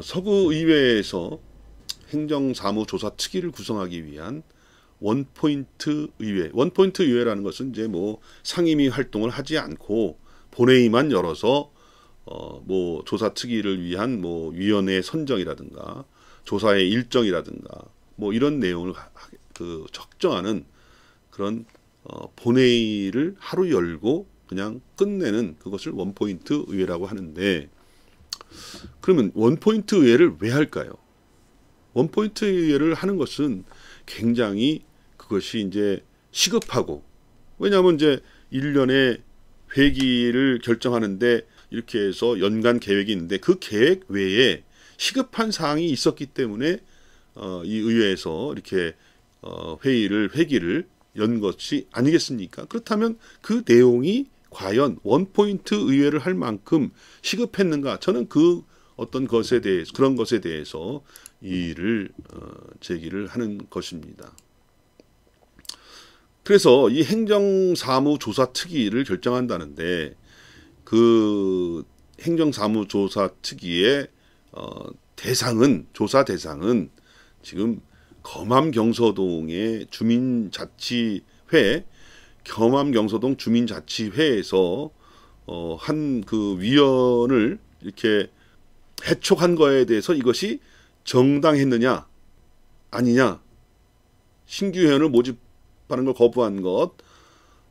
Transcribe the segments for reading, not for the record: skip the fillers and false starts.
서구의회에서 행정사무조사특위를 구성하기 위한 원포인트 의회. 원포인트 의회라는 것은 이제 뭐 상임위 활동을 하지 않고 본회의만 열어서 뭐 조사특위를 위한 뭐 위원회 선정이라든가 조사의 일정이라든가 뭐 이런 내용을 적정하는 그런 본회의를 하루 열고 그냥 끝내는 그것을 원포인트 의회라고 하는데, 그러면 원포인트 의회를 왜 할까요? 원포인트 의회를 하는 것은 굉장히 그것이 이제 시급하고, 왜냐하면 이제 1년에 회기를 결정하는데 이렇게 해서 연간 계획이 있는데 그 계획 외에 시급한 사항이 있었기 때문에 이 의회에서 이렇게 회기를 연 것이 아니겠습니까? 그렇다면 그 내용이 과연 원포인트 의회를 할 만큼 시급했는가? 저는 그런 것에 대해서 이의를 제기를 하는 것입니다. 그래서 이 행정사무조사특위를 결정한다는데 그 행정사무조사특위의 조사 대상은 지금 검암경서동의 겸암경서동 주민자치회에서 한 그 위원을 이렇게 해촉한 거에 대해서 이것이 정당했느냐 아니냐, 신규 회원을 모집하는 걸 거부한 것,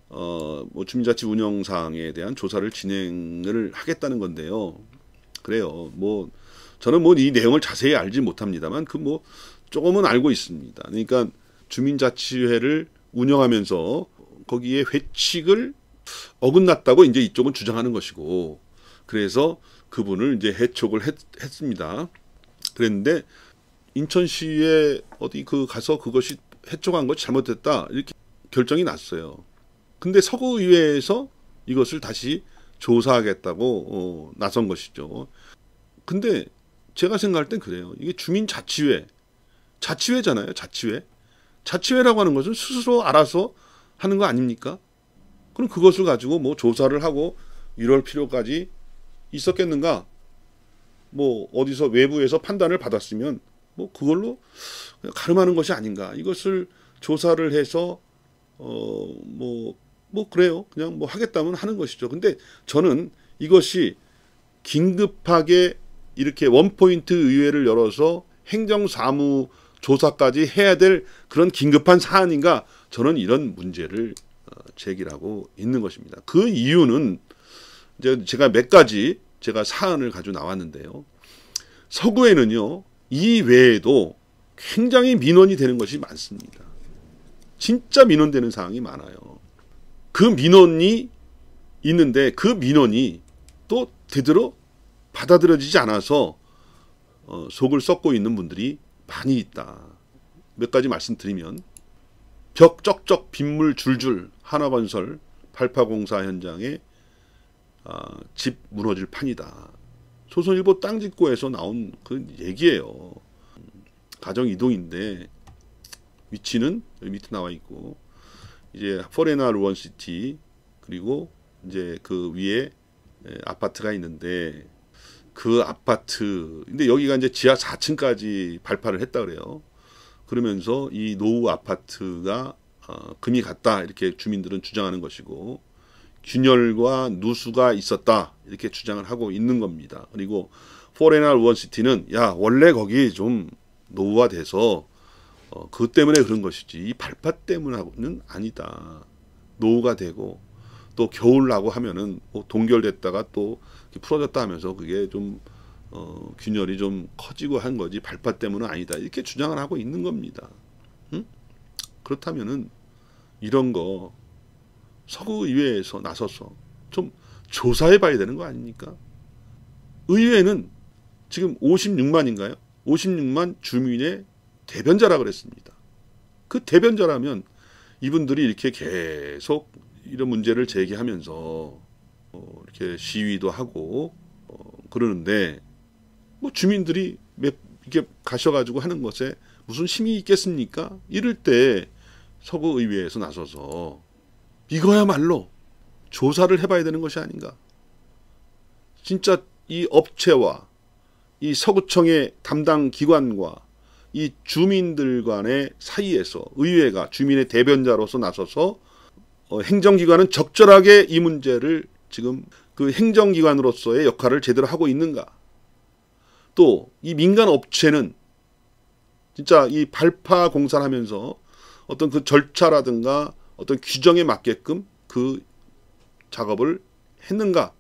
뭐 주민자치 운영사항에 대한 조사를 진행을 하겠다는 건데요. 그래요. 뭐 저는 뭐 이 내용을 자세히 알지 못합니다만 그 뭐 조금은 알고 있습니다. 그러니까 주민자치회를 운영하면서 거기에 회칙을 어긋났다고 이제 이쪽은 주장하는 것이고, 그래서 그분을 이제 해촉을 했습니다. 그랬는데 인천시에 어디 가서 그것이 해촉한 것이 잘못됐다 이렇게 결정이 났어요. 근데 서구의회에서 이것을 다시 조사하겠다고 나선 것이죠. 근데 제가 생각할 땐 그래요. 이게 자치회잖아요. 자치회라고 하는 것은 스스로 알아서 하는 거 아닙니까? 그럼 그것을 가지고 뭐 조사를 하고 이럴 필요까지 있었겠는가? 뭐 어디서 외부에서 판단을 받았으면 뭐 그걸로 가름하는 것이 아닌가? 이것을 조사를 해서 뭐 그래요. 그냥 뭐 하겠다면 하는 것이죠. 근데 저는 이것이 긴급하게 이렇게 원포인트 의회를 열어서 행정사무 조사까지 해야 될 그런 긴급한 사안인가? 저는 이런 문제를 제기하고 있는 것입니다. 그 이유는 제가 몇 가지 사안을 가지고 나왔는데요. 서구에는요, 이 외에도 굉장히 민원이 되는 것이 많습니다. 진짜 민원되는 사항이 많아요. 그 민원이 있는데 그 민원이 또 제대로 받아들여지지 않아서 속을 썩고 있는 분들이 많이 있다. 몇 가지 말씀드리면, 벽 쩍쩍 빗물 줄줄 하나건설 발파공사 현장에 집 무너질 판이다. 조선일보 땅짓고에서 나온 그 얘기예요. 가정 이동인데 위치는 여기 밑에 나와 있고, 이제 포레나 루원시티 그리고 이제 그 위에 아파트가 있는데 그 아파트, 근데 여기가 이제 지하 4층까지 발파를 했다 그래요. 그러면서 이 노후 아파트가 금이 갔다 이렇게 주민들은 주장하는 것이고, 균열과 누수가 있었다 이렇게 주장을 하고 있는 겁니다. 그리고 포레나 루원시티는 원래 거기 좀 노후화돼서 그것 때문에 그런 것이지 이 발파 때문은 아니다. 노후가 되고 또 겨울 나고 하면은 뭐 동결됐다가 또 풀어졌다 하면서 그게 좀 균열이 좀 커지고 한 거지 발파 때문은 아니다. 이렇게 주장을 하고 있는 겁니다. 응? 그렇다면은 이런 거 서구의회에서 나서서 좀 조사해 봐야 되는 거 아닙니까? 의회는 지금 56만인가요? 56만 주민의 대변자라 그랬습니다. 그 대변자라면 이분들이 이렇게 계속 이런 문제를 제기하면서 이렇게 시위도 하고 그러는데 뭐 주민들이 이렇게 가셔가지고 하는 것에 무슨 힘이 있겠습니까? 이럴 때 서구의회에서 나서서 이거야말로 조사를 해봐야 되는 것이 아닌가. 진짜 이 업체와 이 서구청의 담당 기관과 이 주민들 간의 사이에서 의회가 주민의 대변자로서 나서서 행정기관은 적절하게 이 문제를 지금 그 행정기관으로서의 역할을 제대로 하고 있는가. 또 이 민간 업체는 진짜 이 발파 공사를 하면서 어떤 그 절차라든가 어떤 규정에 맞게끔 그 작업을 했는가.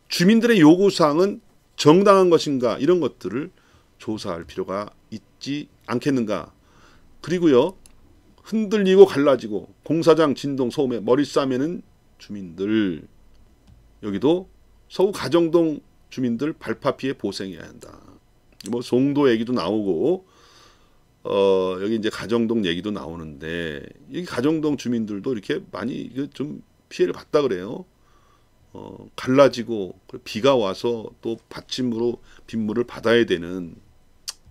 주민들의 요구사항은 정당한 것인가. 이런 것들을 조사할 필요가 있지 않겠는가. 그리고요. 흔들리고 갈라지고 공사장 진동 소음에 머리 싸매는 주민들. 여기도 서구 가정동 주민들 발파 피해 보상해야 한다. 뭐 송도 얘기도 나오고 여기 이제 가정동 얘기도 나오는데 이 가정동 주민들도 이렇게 많이 좀 피해를 봤다 그래요. 갈라지고 비가 와서 또 받침으로 빗물을 받아야 되는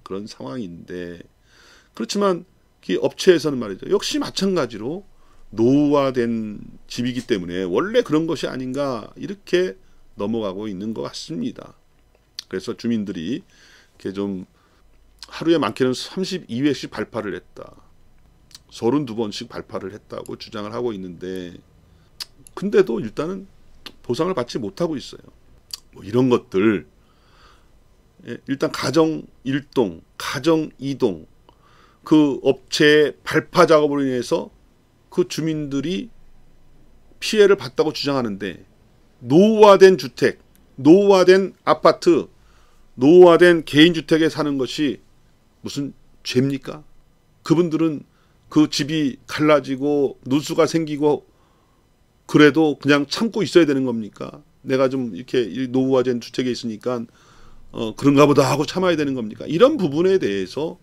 그런 상황인데 그렇지만 이 업체에서는 말이죠. 역시 마찬가지로 노후화된 집이기 때문에 원래 그런 것이 아닌가 이렇게 넘어가고 있는 것 같습니다. 그래서 주민들이 이렇게 좀 하루에 많게는 32회씩 발파를 했다. 32번씩 발파를 했다고 주장을 하고 있는데 근데도 일단은 보상을 받지 못하고 있어요. 뭐 이런 것들 일단 가정 1동, 가정 2동 그 업체의 발파 작업으로 인해서 그 주민들이 피해를 봤다고 주장하는데 노후화된 주택, 노후화된 아파트, 노후화된 개인주택에 사는 것이 무슨 죄입니까? 그분들은 그 집이 갈라지고 누수가 생기고 그래도 그냥 참고 있어야 되는 겁니까? 내가 좀 이렇게 노후화된 주택에 있으니까 그런가 보다 하고 참아야 되는 겁니까? 이런 부분에 대해서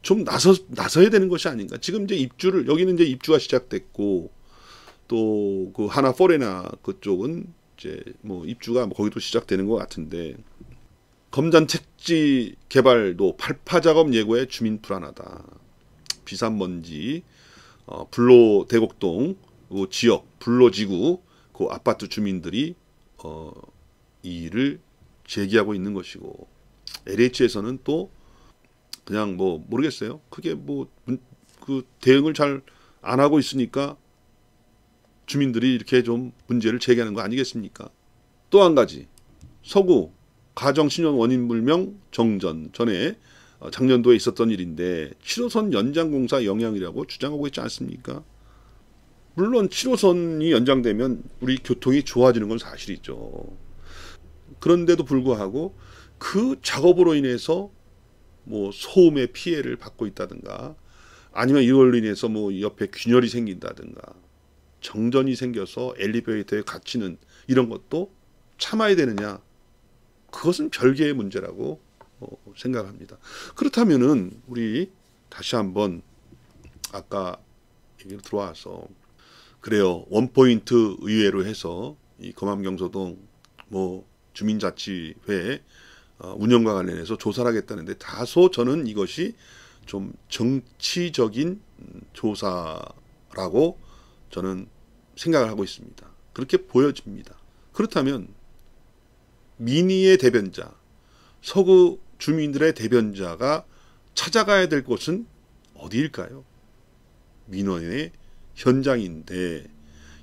좀 나서야 되는 것이 아닌가. 지금 이제 입주를, 여기는 이제 입주가 시작됐고, 또 그 하나 포레나 그쪽은 이제 뭐 입주가 거기도 시작되는 것 같은데, 검전 택지 개발도 발파 작업 예고에 주민 불안하다. 비산먼지, 불로 대곡동 그 지역, 불로지구 그 아파트 주민들이 이 일을 제기하고 있는 것이고, LH에서는 또 그냥 뭐 모르겠어요. 그게 뭐 그 대응을 잘 안 하고 있으니까 주민들이 이렇게 좀 문제를 제기하는 거 아니겠습니까? 또 한 가지 서구 가정 신용 원인 불명 정전 전에 작년도에 있었던 일인데 7호선 연장 공사 영향이라고 주장하고 있지 않습니까? 물론 7호선이 연장되면 우리 교통이 좋아지는 건 사실이죠. 그런데도 불구하고 그 작업으로 인해서 뭐 소음의 피해를 받고 있다든가 아니면 이걸로 인해서 뭐 옆에 균열이 생긴다든가 정전이 생겨서 엘리베이터에 갇히는 이런 것도 참아야 되느냐? 그것은 별개의 문제라고 생각합니다. 그렇다면은 우리 다시 한번 아까 얘기로 들어와서 그래요. 원포인트 의회로 해서 이 검암경서동 뭐 주민자치회 운영과 관련해서 조사를 하겠다는데 다소 저는 이것이 좀 정치적인 조사라고 저는 생각을 하고 있습니다. 그렇게 보여집니다. 그렇다면 민의의 대변자, 서구 주민들의 대변자가 찾아가야 될 곳은 어디일까요? 민원의 현장인데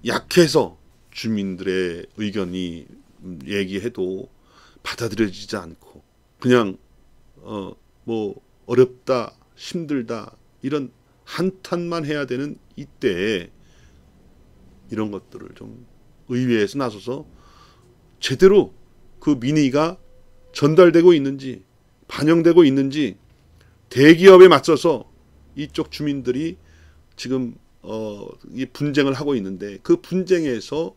약해서 주민들의 의견이 얘기해도 받아들여지지 않고 그냥 뭐 어렵다, 힘들다 이런 한탄만 해야 되는 이때에 이런 것들을 좀 의회에서 나서서 제대로 그 민의가 전달되고 있는지 반영되고 있는지 대기업에 맞서서 이쪽 주민들이 지금 이 분쟁을 하고 있는데 그 분쟁에서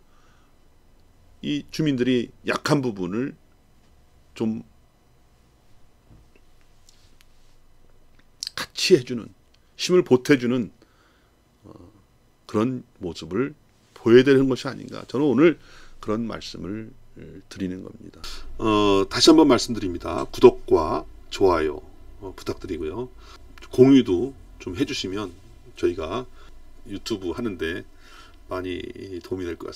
이 주민들이 약한 부분을 좀 같이 해주는 힘을 보태주는 그런 모습을 보여야 되는 것이 아닌가. 저는 오늘 그런 말씀을 드리는 겁니다. 다시 한번 말씀드립니다. 구독과 좋아요 부탁드리고요. 공유도 좀 해주시면 저희가 유튜브 하는데 많이 도움이 될 것 같습니다.